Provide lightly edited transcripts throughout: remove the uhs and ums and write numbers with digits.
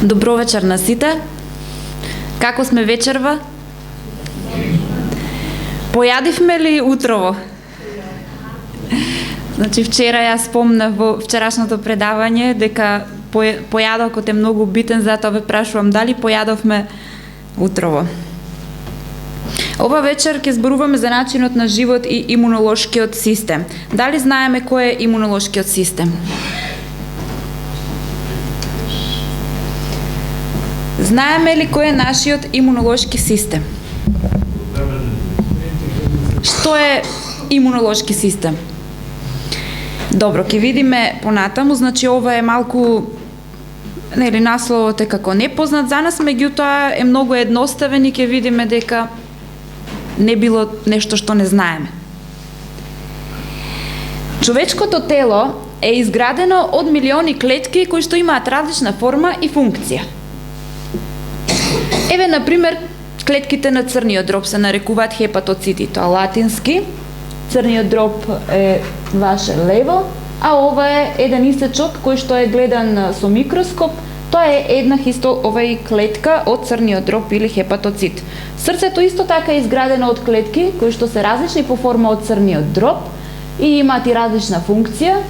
Добро вечер на сите. Како сме вечерва? Појадивме ли утрово? Значи вчера јас спомнав во вчерашното предавање дека појадокот е многу битен, затоа ве прашувам дали појадовме утрово. Ова вечер ќе зборуваме за начинот на живот и имунолошкиот систем. Дали знаеме кој е имунолошкиот систем? Знаеме ли кој е нашиот имунолошки систем? Што е имунолошки систем? Добро, ќе видиме понатаму, значи ова е малку насловот е како непознат за нас, меѓутоа е многу едноставен и ќе видиме дека не било нешто што не знаеме. Човечкото тело е изградено од милиони клетки кои што имаат различна форма и функција. Еве, например, клетките на црниот дроб се нарекуваат хепатоцити, тоа латински. Црниот дроб е ваше лево, а ова е еден исечок кој што е гледан со микроскоп. Тоа е една овај клетка од црниот дроб или хепатоцит. Срцето исто така е изградено од клетки кои што се различни по форма од црниот дроб и имаат и различна функција.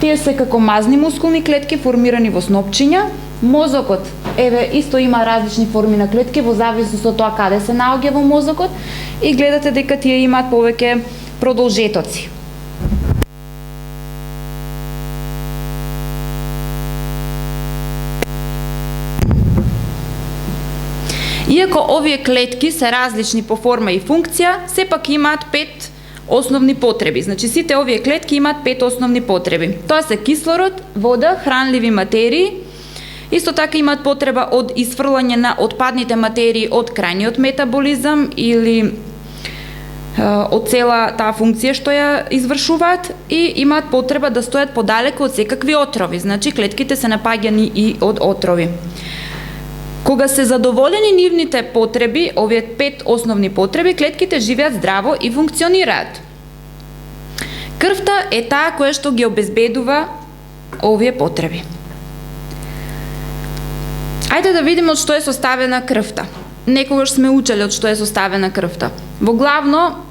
Тие се како мазни мускулни клетки формирани во снопчиња. Мозокот, еве, исто има различни форми на клетки во зависност од тоа каде се наоѓа во мозокот и гледате дека тие имаат повеќе продолжетоци. Иако овие клетки се различни по форма и функција, сепак имаат 5 основни потреби. Значи сите овие клетки имаат 5 основни потреби. Тоа се кислород, вода, хранливи материи. Исто така имаат потреба од исфрлање на отпадните материи од крајниот метаболизам или од цела таа функција што ја извршуваат и имаат потреба да стојат подалеку од секакви отрови. Значи клетките се напаѓани и од отрови. Кога се задоволени нивните потреби, овие 5 основни потреби, клетките живеат здраво и функционираат. Крвта е таа која што ги обезбедува овие потреби. Ајде да видиме од што е составена крвта. Некогаш сме учеле од што е составена крвта. Во главно,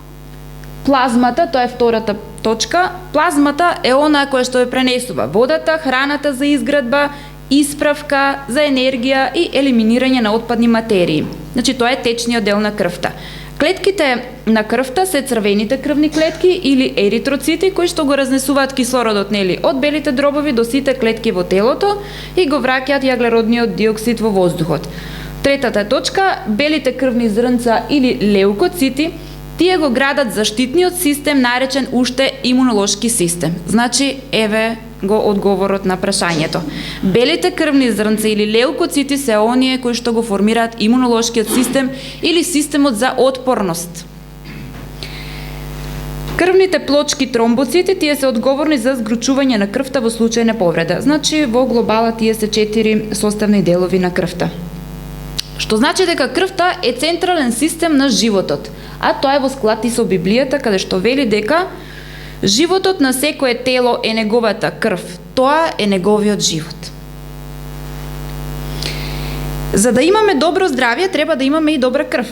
плазмата, тоа е втората точка, плазмата е онаа која што ја пренесува водата, храната за изградба, исправка за енергија и елиминирање на отпадни материи. Значи тоа е течниот дел на крвта. Клетките на крвта се црвените крвни клетки или еритроцити кои што го разнесуваат кислородот од белите дробови до сите клетки во телото и го враќаат јаглеродниот диоксид во воздухот. Третата точка, белите крвни зрнца или леукоцити, тие го градат заштитниот систем наречен уште имунолошки систем. Значи, еве го одговорот на прашањето. Белите крвни зрнца или леукоцити се оние кои што го формираат имунолошкиот систем или системот за отпорност. Крвните плочки тромбоцити, тие се одговорни за згручување на крвта во случај на повреда. Значи, во глобала тие се 4 составни делови на крвта. Што значи дека крвта е централен систем на животот, а тоа е во склад и со Библијата, каде што вели дека животот на секое тело е неговата крв. Тоа е неговиот живот. За да имаме добро здравје, треба да имаме и добра крв.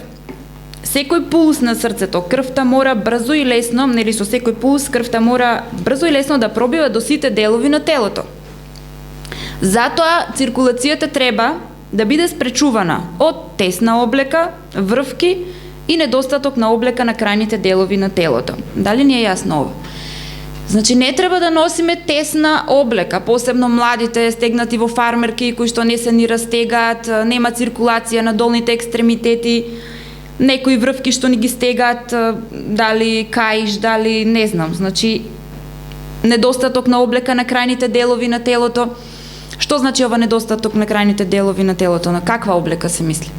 Секој пулс на срцето, крвта мора брзо и лесно, со секој пулс крвта мора брзо и лесно да пробива до сите делови на телото. Затоа циркулацијата треба да биде спречувана од тесна облека, врвки и недостаток на облека на крајните делови на телото. Дали ни е јасно ова? Значи не треба да носиме тесна облека, посебно младите стегнати во фармерки кои што не се ни растегаат, нема циркулација на долните екстремитети, некои врвки што ни ги стегаат, дали каиш, дали не знам, значи недостаток на облека на крајните делови на телото. Што значи ова недостаток на крајните делови на телото? На каква облека се мисли?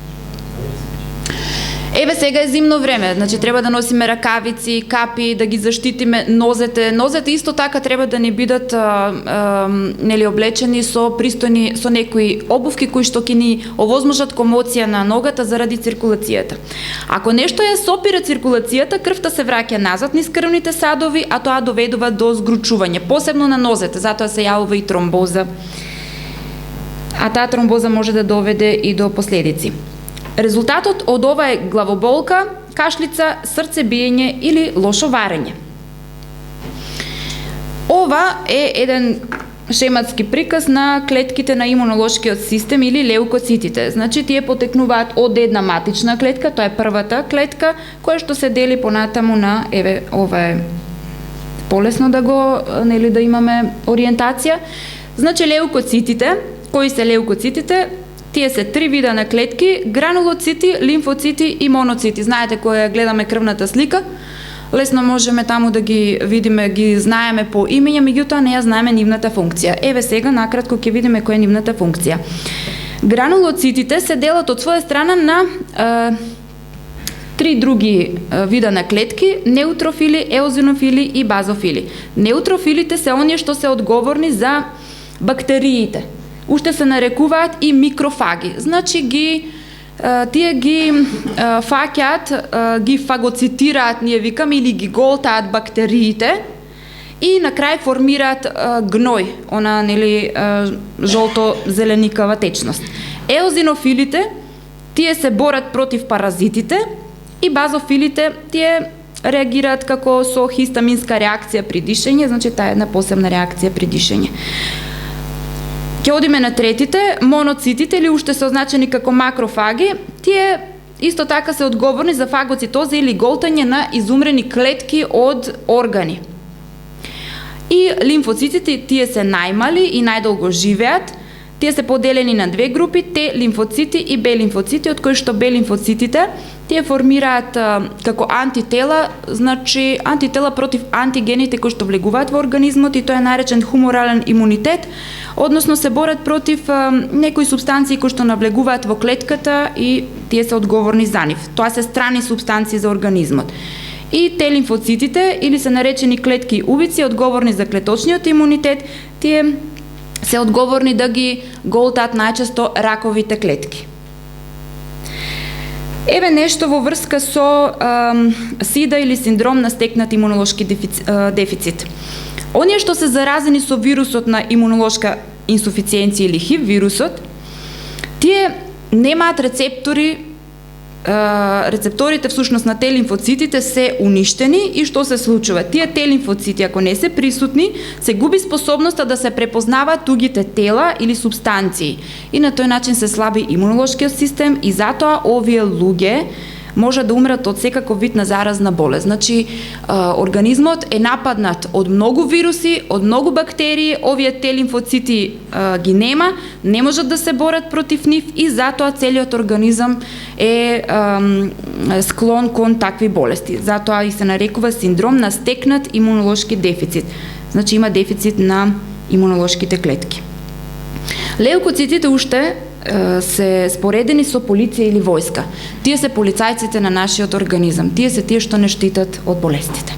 Еве сега е зимно време, значи треба да носиме ракавици, капи, да ги заштитиме нозете. Нозете исто така треба да не бидат облечени со пристојни, со некои обувки кои што ќе ни овозможат комоција на ногата заради циркулацијата. Ако нешто ја сопира циркулацијата, крвта се враќа назад низ крвните садови, а тоа доведува до згручување, посебно на нозете, затоа се јавува и тромбоза. а таа тромбоза може да доведе и до последици. Резултатот од ова е главоболка, кашлица, срцебиење или лошо варење. Ова е еден шематски приказ на клетките на имунолошкиот систем или леукоцитите. Значи тие потекнуваат од една матична клетка, тоа е првата клетка, која што се дели понатаму на ова е полесно да го да имаме ориентација. Значи леукоцитите, кои се леукоцитите? Тие се три вида на клетки: гранулоцити, лимфоцити и моноцити. Знаете, кога гледаме крвната слика, лесно можеме таму да ги видиме, ги знаеме по имења, меѓутоа не ја знаеме нивната функција. Еве сега накратко ќе видиме која е нивната функција. Гранулоцитите се делат од своја страна на три други вида на клетки: неутрофили, еозинофили и базофили. Неутрофилите се оние што се одговорни за бактериите. Уште се нарекуваат и микрофаги. Значи тие ги фаќаат, ги фагоцитираат, ние викаме, или ги голтаат бактериите и на крај формираат гној, она жолто-зеленикава течност. Еозинофилите, тие се борат против паразитите, и базофилите, тие реагираат како со хистаминска реакција при дишење, значи таа е една посебна реакција при дишење. Ќе одиме на третите, моноцитите, или уште се означени како макрофаги. Тие исто така се одговорни за фагоцитоза или голтање на изумрени клетки од органи. И лимфоцитите, тие се најмали и најдолго живеат. Тие се поделени на две групи: Т лимфоцити и Б лимфоцити, од кои што Б лимфоцитите тие формираат како антитела, значи антитела против антигените кои што влегуваат во организмот, и тоа е наречен хуморален имунитет, односно се борат против некои супстанции кои што навлегуваат во клетката и тие се одговорни за нив. Тоа се страни супстанции за организмот. И Т лимфоцитите, или се наречени клетки убици, одговорни за клеточниот имунитет, тие се одговорни да ги голтаат најчесто раковите клетки. Еве нешто во врска со СИДА или синдром на стекнат имунолошки дефицит. Оние што се заразени со вирусот на имунолошка инсуфициенција или ХИВ вирусот, тие немаат рецептори, рецепторите всушност на Т лимфоцитите се уништени, и што се случува? Тие Т лимфоцити, ако не се присутни, се губи способноста да се препознаваат тугите тела или субстанции, и на тој начин се слаби имунолошкиот систем, и затоа овие луѓе може да умрат од секаков вид на заразна болест. Значи, организмот е нападнат од многу вируси, од многу бактерии, овие Т лимфоцити ги нема, не можат да се борат против нив, и затоа целиот организам е склон кон такви болести. Затоа и се нарекува синдром на стекнат имунолошки дефицит. Значи има дефицит на имунолошките клетки. Леукоцитите уште се споредени со полиција или војска. Тие се полицајците на нашиот организам. Тие се тие што не штитат од болестите.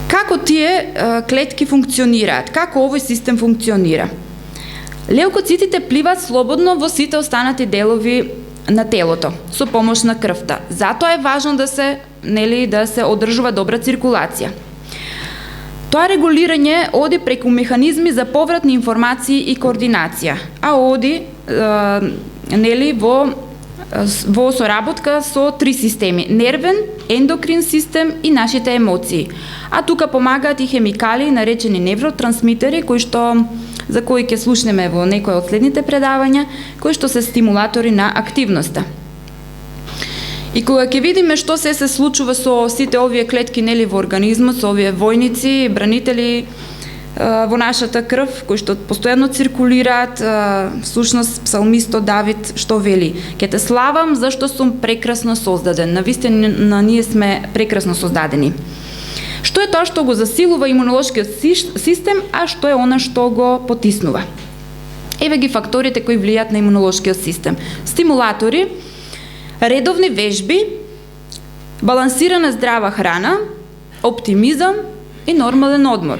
Како тие клетки функционираат? Како овој систем функционира? Леукоцитите пливаат слободно во сите останати делови на телото со помош на крвта. Затоа е важно да се одржува добра циркулација. Тоа регулирање оди преку механизми за повратни информации и координација, а оди во соработка со три системи: нервен, ендокрин систем и нашите емоции. А тука помагаат и хемикали наречени невротрансмитери, за кои ќе слушнеме во некои од следните предавања, кои што се стимулатори на активноста. И кога ќе видиме што се случува со сите овие клетки во организмот, со овие војници, бранители во нашата крв, кои што постојано циркулираат, всушност псалмистот Давид што вели: "Ќе те славам зашто сум прекрасно создаден." Навистина ние сме прекрасно создадени. Што е тоа што го засилува имунолошкиот систем, а што е она што го потиснува? Еве ги факторите кои влијаат на имунолошкиот систем. Стимулатори: редовни вежби, балансирана здрава храна, оптимизам и нормален одмор.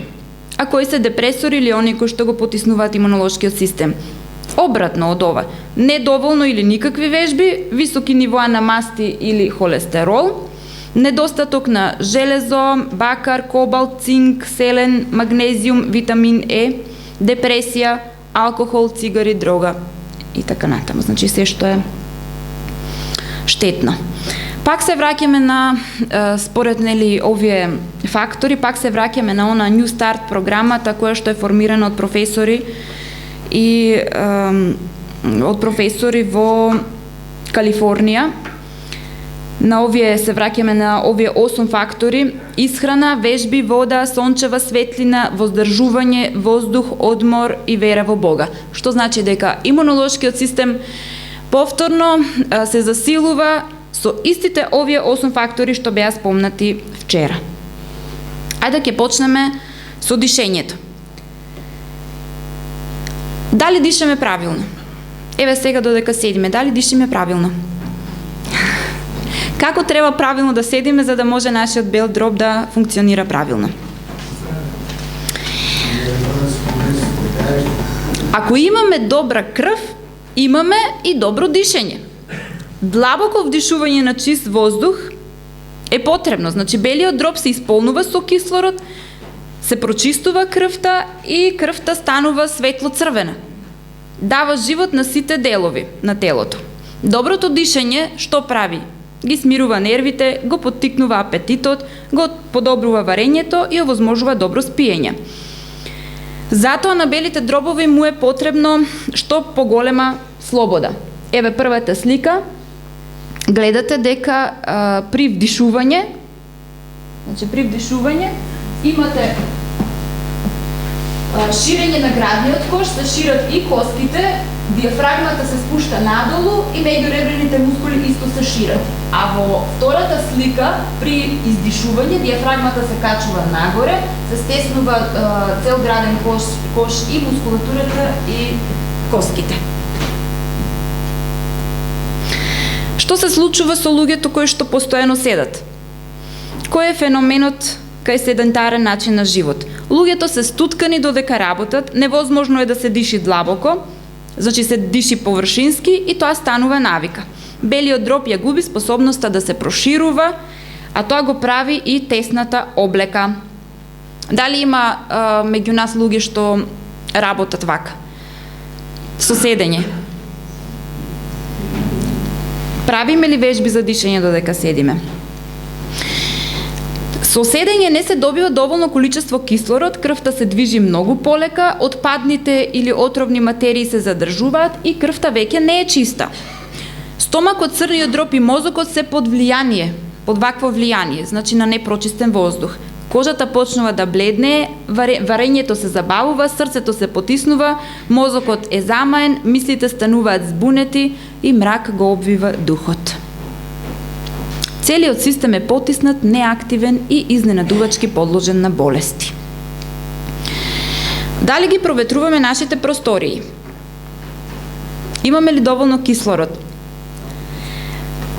А кои се депресори или оние кои што го потиснуваат имунолошкиот систем? Обратно од ова: недоволно или никакви вежби, високи нивоа на масти или холестерол, недостаток на железо, бакар, кобалт, цинк, селен, магнезиум, витамин Е, депресија, алкохол, цигари, дрога и така натаму. Значи се што е штетно. Пак се враќаме на, според овие фактори, пак се враќаме на она New Start програмата која што е формирана од професори и во Калифорнија. На овие се враќаме на овие 8 фактори: исхрана, вежби, вода, сончева светлина, воздржување, воздух, одмор и вера во Бога. Што значи дека имунолошкиот систем повторно се засилува со истите овие 8 фактори што беа спомнати вчера. Ајде ќе почнеме со дишењето. Дали дишаме правилно? Еве сега додека седиме, дали дишиме правилно? Како треба правилно да седиме за да може нашиот бел дроб да функционира правилно? Ако имаме добра крв, имаме и добро дишење. Длабоко вдишување на чист воздух е потребно. Значи, белиот дроб се исполнува со кислород, се прочистува крвта и крвта станува светло-црвена. Дава живот на сите делови на телото. Доброто дишење што прави? Ги смирува нервите, го поттикнува апетитот, го подобрува варењето и овозможува добро спиење. Затоа на белите дробови му е потребно што поголема слобода. Еве првата слика. Гледате дека при вдишување, имате ширење на градниот кош, се шират и костите, диафрагмата се спушта надолу и меѓуребрените мускули исто се шират. А во втората слика, при издишување, диафрагмата се качува нагоре, се стеснува цел граден кош и мускулатурата и костките. Што се случува со луѓето кои што постојано седат? Кој е феноменот кај седентарен начин на живот? Луѓето се стуткани додека работат, невозможно е да се диши длабоко, значи се диши површински и тоа станува навика. Белиот дроб ја губи способноста да се проширува, а тоа го прави и тесната облека. Дали има меѓу нас луѓе што работат вака? Со седење. Правиме ли вежби за дишење додека седиме? Со седење не се добива доволно количество кислород, крвта се движи многу полека, отпадните или отровни материи се задржуваат и крвта веќе не е чиста. Стомакот, црниот дроб и мозокот се под вакво влијание, значи на непрочистен воздух. Кожата почнува да бледне, варењето се забавува, срцето се потиснува, мозокот е замаен, мислите стануваат збунети и мрак го обвива духот. Целиот систем е потиснат, неактивен и изненадувачки подложен на болести. Дали ги проветруваме нашите простории? Имаме ли доволно кислород?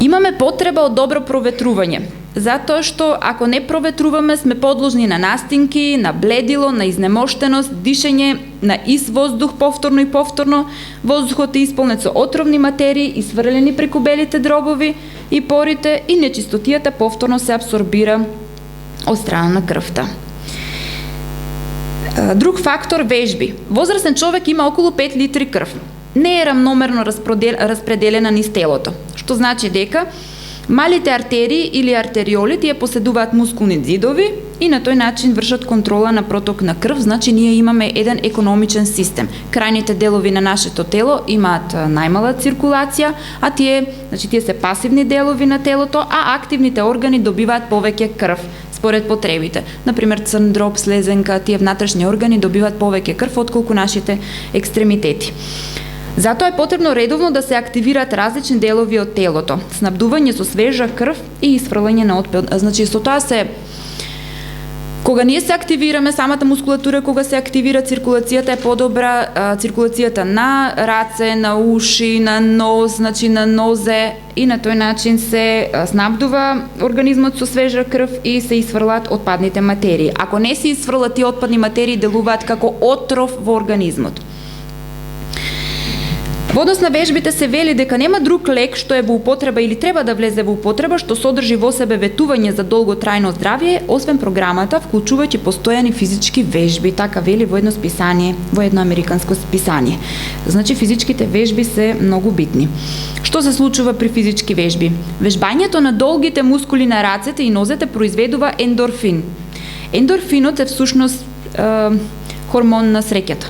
Имаме потреба од добро проветрување, затоа што ако не проветруваме сме подложни на настинки, на бледило, на изнемоштеност, дишење на воздух повторно и повторно, воздухот е исполнет со отровни материи и сврлени преку белите дробови и порите и нечистотијата повторно се апсорбира од страна на крвта. Друг фактор – вежби. Возрастен човек има околу 5 литри крв. Не е рамномерно распределена низ телото, што значи дека малите артерии или артериоли тие поседуваат мускулни ѕидови и на тој начин вршат контрола на проток на крв, значи ние имаме еден економичен систем. Крајните делови на нашето тело имаат најмала циркулација, а тие се пасивни делови на телото, а активните органи добиваат повеќе крв според потребите. Например, црн дроб, слезенка, тие внатрешни органи добиваат повеќе крв отколку нашите екстремитети. Затоа е потребно редовно да се активираат различни делови од телото, снабдување со свежа крв и исфрлање на отпад. Значи, со тоа се кога ние се активираме, самата мускулатура кога се активира, циркулацијата е подобра, циркулацијата на раце, на уши, на нос, значи на нозе и на тој начин се снабдува организмот со свежа крв и се исфрлаат отпадните материи. Ако не се исфрлат тие отпадни материи, делуваат како отров во организмот. Во однос на вежбите се вели дека нема друг лек што е во употреба или треба да влезе во употреба што содржи во себе ветување за долготрајно здравје, освен програмата, вклучувајќи постојани физички вежби, така вели во едно списание, во едно американско списание. Значи физичките вежби се многу битни. Што се случува при физички вежби? Вежбањето на долгите мускули на рацете и нозете произведува ендорфин. Ендорфинот е всушност хормон на среќата.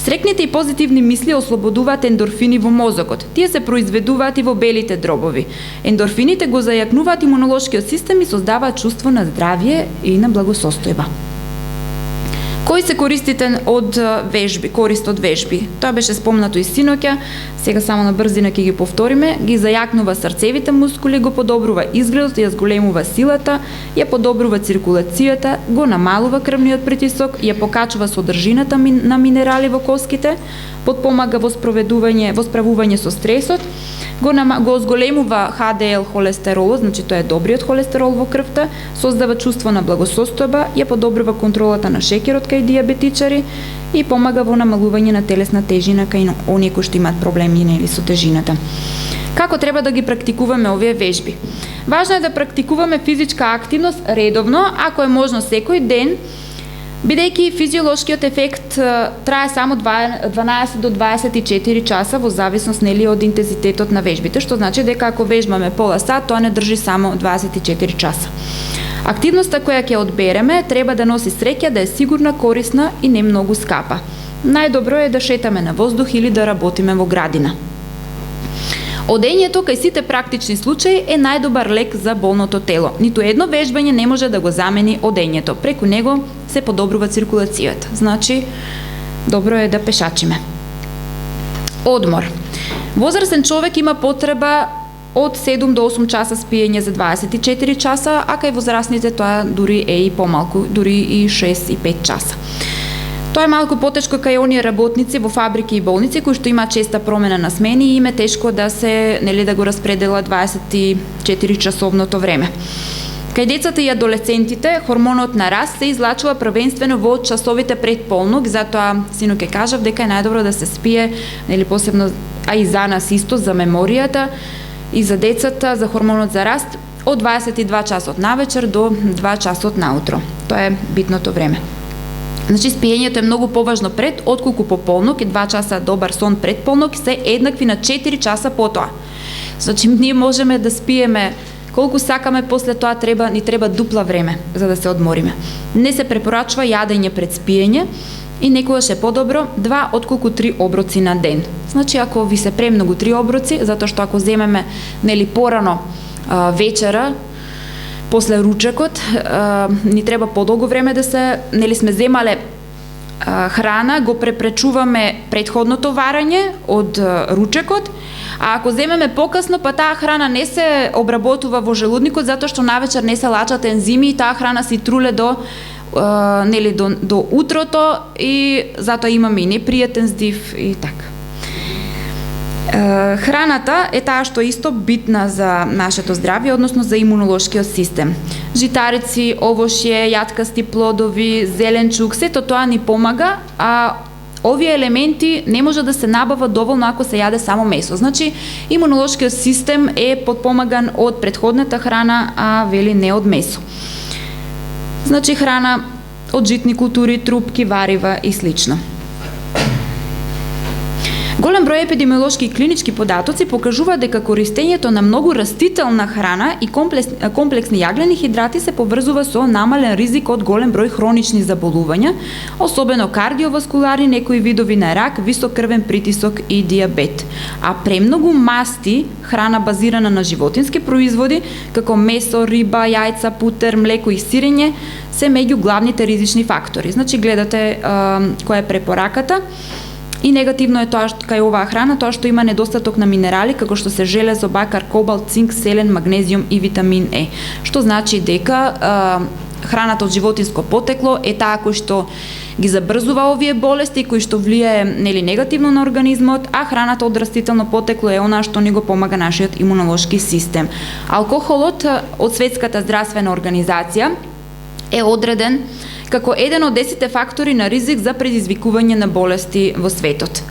Срекните и позитивни мисли ослободуваат ендорфини во мозокот. Тие се произведуваат и во белите дробови. Ендорфините го зајакнуваат имунолошкиот систем и создаваат чувство на здравје и на благосостојба. Кои се користите од вежби, корист од вежби? Тоа беше спомнато и синоќа, сега само на брзина ќе ги повториме. Ги зајакнува срцевите мускули, го подобрува изгледот, ја зголемува силата, ја подобрува циркулацијата, го намалува крвниот притисок, ја покачува содржината на минерали во коските, потпомага во справување со стресот, го зголемува ХДЛ холестеролот, значи тоа е добриот холестерол во крвта, создава чувство на благосостојба, ја подобрува контролата на шеќерот кај диабетичари и помага во намалување на телесна тежина кај оние кои што имаат проблеми или со тежината. Како треба да ги практикуваме овие вежби? Важно е да практикуваме физичка активност редовно, ако е можно секој ден, бидејќи физиолошкиот ефект трае само 12 до 24 часа во зависност од интензитетот на вежбите, што значи дека ако вежбаме пола сат, тоа не држи само 24 часа. Активноста која ќе одбереме треба да носи среќа, да е сигурна, корисна и не многу скапа. Најдобро е да шетаме на воздух или да работиме во градина. Одењето кај сите практични случаи е најдобар лек за болното тело. Ниту едно вежбање не може да го замени одењето. Преку него се подобрува циркулацијата. Значи, добро е да пешачиме. Одмор. Возрастен човек има потреба од 7 до 8 часа спиење за 24 часа, а кај возрастните тоа дури е и помалку, дури и 6 и 5 часа. Тоа е малку потешко кај оние работници во фабрики и болници кои што имаат честа промена на смени и им е тешко да се, да го распредела 24 часовното време. Кај децата и адолесцентите, хормонот на раст се излачува првенствено во часовите пред полнок, затоа синоќе кажав дека е најдобро да се спие, посебно, а и за нас исто, за меморијата и за децата, за хормонот за раст, од 22 часот навечер до 2 часот наутро. Тоа е битното време. Значи, спиењето е многу поважно пред, отколку по полнок, и 2 часа добар сон пред полнок се еднакви на 4 часа потоа. Значи, ние можеме да спиеме колку сакаме, после тоа ни треба дупла време за да се одмориме. Не се препорачува јадење пред спиење и некогаш е подобро 2 отколку 3 оброци на ден. Значи, ако ви се премногу 3 оброци, затоа што ако земеме порано вечера, после ручекот, ни треба подолго време да се, сме земале храна, го препречуваме претходното варање од ручекот, а ако земеме покасно, па таа храна не се обработува во желудникот, затоа што навечер не се лачат ензими и таа храна се труле до утрото и затоа имаме и непријатен здив и така. Храната е таа што исто битна за нашето здравје, односно за имунолошкиот систем. Житарици, овошје, јаткасти плодови, зеленчук, сето тоа ни помага, а овие елементи не може да се набава доволно ако се јаде само месо. Значи, имунолошкиот систем е подпомаган од претходната храна, а вели не од месо. Значи, храна од житни култури, трупки, варива и слично. Голем број епидемиолошки и клинички податоци покажува дека користењето на многу растителна храна и комплексни јаглени хидрати се поврзува со намален ризик од голем број хронични заболувања, особено кардиоваскуларни, некои видови на рак, висок крвен притисок и диабет. А премногу масти, храна базирана на животински производи, како месо, риба, јајца, путер, млеко и сирење, се меѓу главните ризични фактори. Значи, гледате која е препораката. И негативно е тоа што кај оваа храна, тоа што има недостаток на минерали, како што се железо, бакар, кобалт, цинк, селен, магнезиум и витамин Е. Што значи дека храната од животинско потекло е таа кој што ги забрзува овие болести, кој што влијае негативно на организмот, а храната од растително потекло е она што ни го помага нашиот имунолошки систем. Алкохолот од Светската здравствена организација е одреден како еден од 10 фактори на ризик за предизвикување на болести во светот.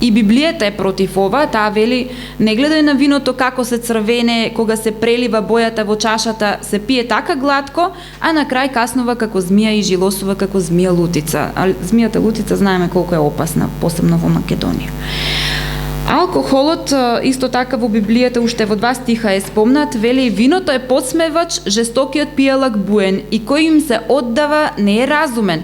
И Библијата е против ова, таа вели: не гледај на виното како се црвене, кога се прелива бојата во чашата, се пие така глатко, а на крај каснува како змија и жилосува како змија лутица. А змијата лутица знаеме колку е опасна, посебно во Македонија. Алкохолот исто така во Библијата уште во 2 стиха е спомнат, вели: виното е подсмевач, жестокиот пијалак буен и кој им се оддава не е разумен.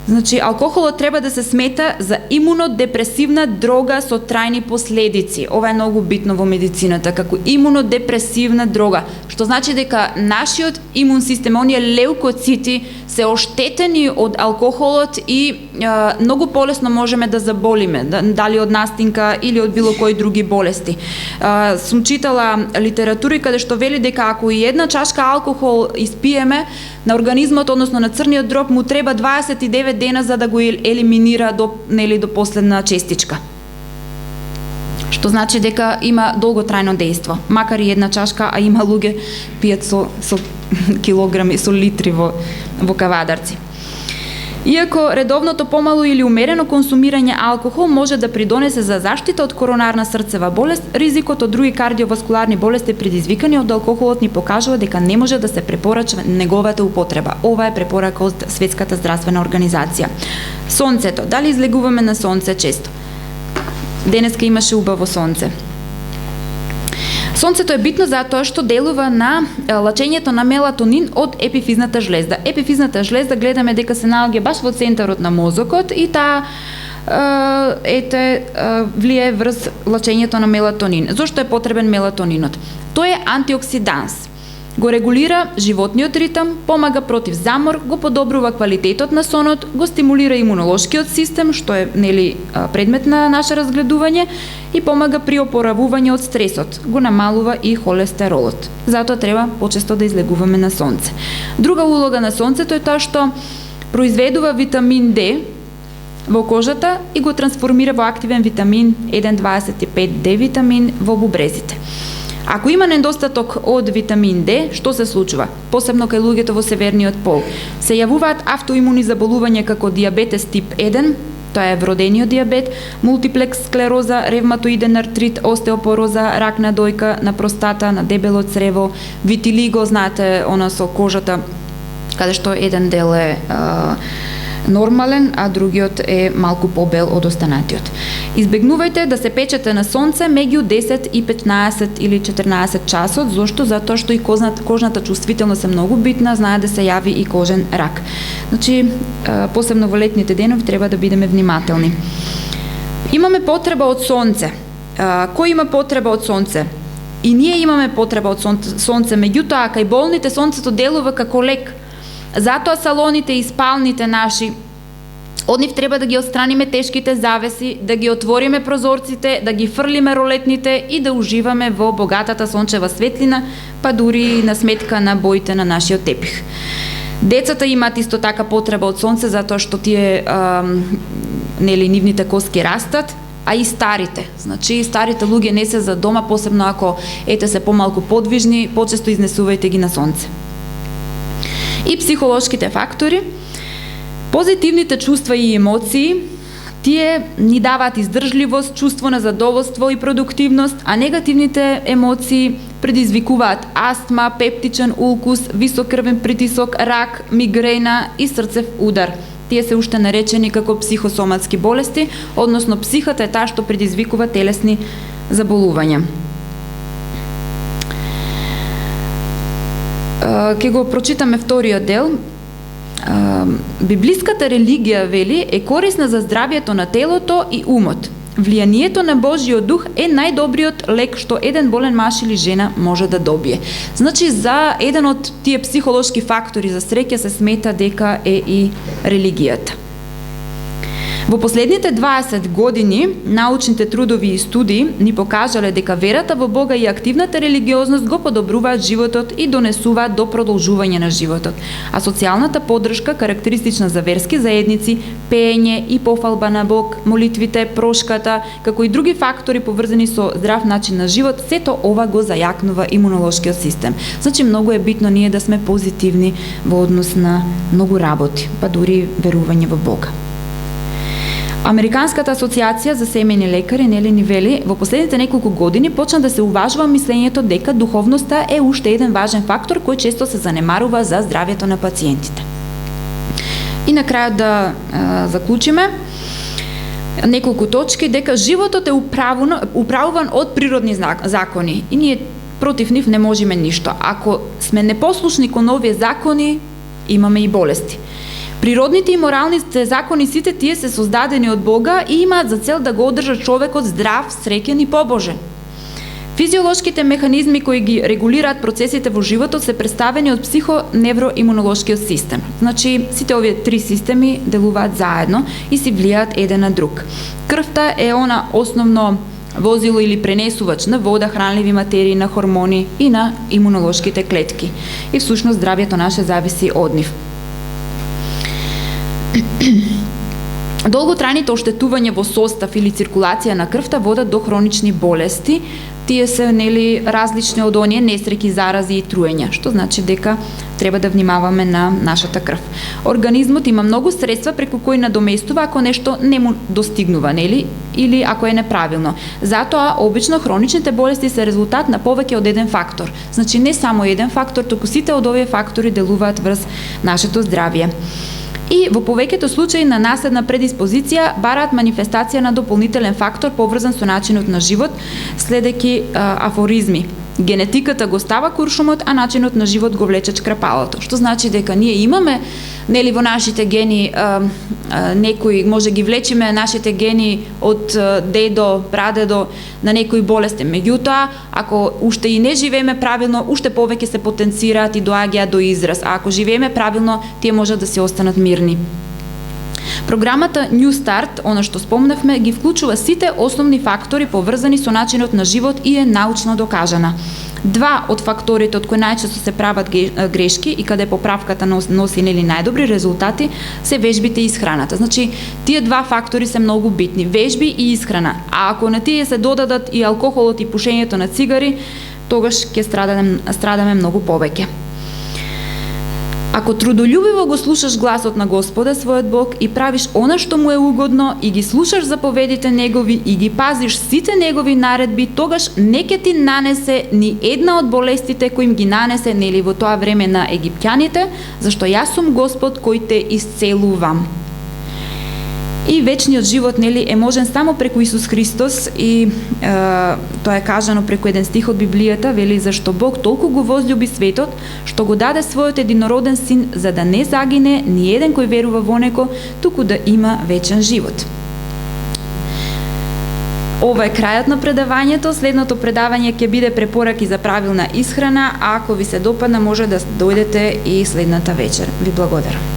Значи, алкохолот треба да се смета за имунодепресивна дрога со трајни последици. Ова е многу битно во медицината, како имунодепресивна дрога, што значи дека нашиот имун систем, оние леукоцити, се оштетени од алкохолот и многу полесно можеме да заболиме, дали од настинка или од било кои други болести. Сум читала литератури каде што вели дека ако и една чашка алкохол испиеме, на организмот, односно на црниот дроб, му треба 29 дена за да го елиминира до последна честичка. Што значи дека има долготрајно дејство. Макар и една чашка, а има луѓе пијат со килограми, со литри во кавадарци. Иако редовното помало или умерено консумирање алкохол може да придонесе за заштита од коронарна срцева болест, ризикот од други кардиоваскуларни болести предизвикани од алкохолот ни покажува дека не може да се препорача неговата употреба. Ова е препорака од Светската здравствена организација. Сонцето. Дали излегуваме на сонце често? Денеска имаше убаво сонце. Сонцето е битно затоа што делува на лачењето на мелатонин од епифизната жлезда. Епифизната жлезда гледаме дека се наоѓа баш во центарот на мозокот и таа влијае врз лачењето на мелатонин. Зошто е потребен мелатонинот? Тој е антиоксиданс. Го регулира животниот ритам, помага против замор, го подобрува квалитетот на сонот, го стимулира имунолошкиот систем, што е предмет на наше разгледување, и помага при опоравување од стресот, го намалува и холестеролот. Затоа треба почесто да излегуваме на сонце. Друга улога на сонцето е тоа што произведува витамин D во кожата и го трансформира во активен витамин 1,25D витамин во бубрезите. Ако има недостаток од витамин D, што се случува? Посебно кај луѓето во северниот пол. Се јавуваат автоимуни заболувања како диабетес тип 1, тоа е вродениот диабет, мултиплекс склероза, ревматоиден артрит, остеопороза, рак на дојка, на простата, на дебело црево, витилиго, знаете, она со кожата, каде што еден дел е нормален, а другиот е малку побел од останатиот. Избегнувајте да се печете на сонце меѓу 10 и 15 или 14 часот. Зошто? Затоа што и кожната чувствителност е многу битна, знае да се јави и кожен рак. Значи, посебно во летните денови треба да бидеме внимателни. Имаме потреба од сонце. Кој има потреба од сонце? И ние имаме потреба од сонце, меѓутоа кај болните сонцето делува како лек. Затоа салоните и спалните наши, од нив треба да ги отстраниме тешките завеси, да ги отвориме прозорците, да ги фрлиме ролетните и да уживаме во богатата сончева светлина, па дури на сметка на боите на нашиот тепих. Децата имаат исто така потреба од сонце, затоа што тие нивните коски растат, а и старите. Значи, старите луѓе не се за дома, посебно ако се помалку подвижни, почесто изнесувајте ги на сонце. И психолошките фактори, позитивните чувства и емоции, тие ни даваат издржливост, чувство на задоволство и продуктивност, а негативните емоции предизвикуваат астма, пептичен улкус, висок крвен притисок, рак, мигрена и срцев удар. Тие се уште наречени како психосоматски болести, односно психата е таа што предизвикува телесни заболувања. Ке го прочитаме вториот дел. Библиската религија, вели, е корисна за здравјето на телото и умот. Влијанието на Божиот дух е најдобриот лек што еден болен маж или жена може да добие. Значи, за еден од тие психолошки фактори за среќа се смета дека е и религијата. Во последните 20 години научните трудови и студии ни покажале дека верата во Бога и активната религиозност го подобруваат животот и донесуваат до продолжување на животот. А социјалната поддршка, карактеристична за верски заедници, пеење и пофалба на Бог, молитвите, прошката, како и други фактори поврзани со здрав начин на живот, сето ова го зајакнува имунолошкиот систем. Значи, многу е битно ние да сме позитивни во однос на многу работи, па дури верување во Бога. Американската асоциација за семејни лекари ни вели во последните неколку години почна да се уважува мислењето дека духовноста е уште еден важен фактор кој често се занемарува за здравјето на пациентите. И на крајот да заклучиме неколку точки дека животот е управуван од природни закони и ние против нив не можеме ништо. Ако сме непослушни кон овие закони, имаме и болести. Природните и моралните закони сите тие се создадени од Бога и имаат за цел да го одржат човекот здрав, среќен и побожен. Физиолошките механизми кои ги регулираат процесите во животот се представени од психоневроимунолошкиот систем. Значи, сите овие три системи делуваат заедно и си влијаат еден на друг. Крвта е она основно возило или пренесувач на вода, хранливи материи, на хормони и на имунолошките клетки. И всушност здравјето наше зависи од нив. Долготрајните оштетувања во состав или циркулација на крвта водат до хронични болести. Тие се различни од оние несреќи, зарази и труења, што значи дека треба да внимаваме на нашата крв. Организмот има многу средства преку кои надоместува ако нешто не му достигнува, или ако е неправилно. Затоа обично хроничните болести се резултат на повеќе од еден фактор. Значи не само еден фактор, туку сите од овие фактори делуваат врз нашето здравје. И во повеќето случаи на наследна предиспозиција бараат манифестација на дополнителен фактор поврзан со начинот на живот, следејќи афоризми. Генетиката го става куршумот, а начинот на живот го влече чкрапалото. Што значи дека ние имаме во нашите гени некои, може ги влечиме нашите гени од дедо, прадедо на некои болести. Меѓутоа, ако уште и не живееме правилно, уште повеќе се потенцираат и доаѓаат до израз. А ако живееме правилно, тие можат да се останат мирни. Програмата New Start, она што спомнавме, ги вклучува сите основни фактори поврзани со начинот на живот и е научно докажана. Два од факторите од кои најчесто се прават грешки и каде поправката носи најдобри резултати се вежбите и исхраната. Значи, тие два фактори се многу битни, вежби и исхрана. А ако на тие се додадат и алкохолот и пушењето на цигари, тогаш ќе страдаме многу повеќе. Ако трудолюбиво го слушаш гласот на Господа, својот Бог, и правиш она што му е угодно, и ги слушаш заповедите негови, и ги пазиш сите негови наредби, тогаш не ќе ти нанесе ни една од болестите кои им ги нанесе во тоа време на египтјаните, зашто јас сум Господ кој те исцелувам. И вечниот живот е можен само преку Исус Христос и тоа е кажано преку еден стих од Библијата, вели зашто Бог толку го возлюби светот, што го даде својот единороден син за да не загине ни еден кој верува во него, туку да има вечен живот. Ова е крајот на предавањето. Следното предавање ќе биде препораки за правилна исхрана, а ако ви се допадна може да дојдете и следната вечер. Ви благодарам.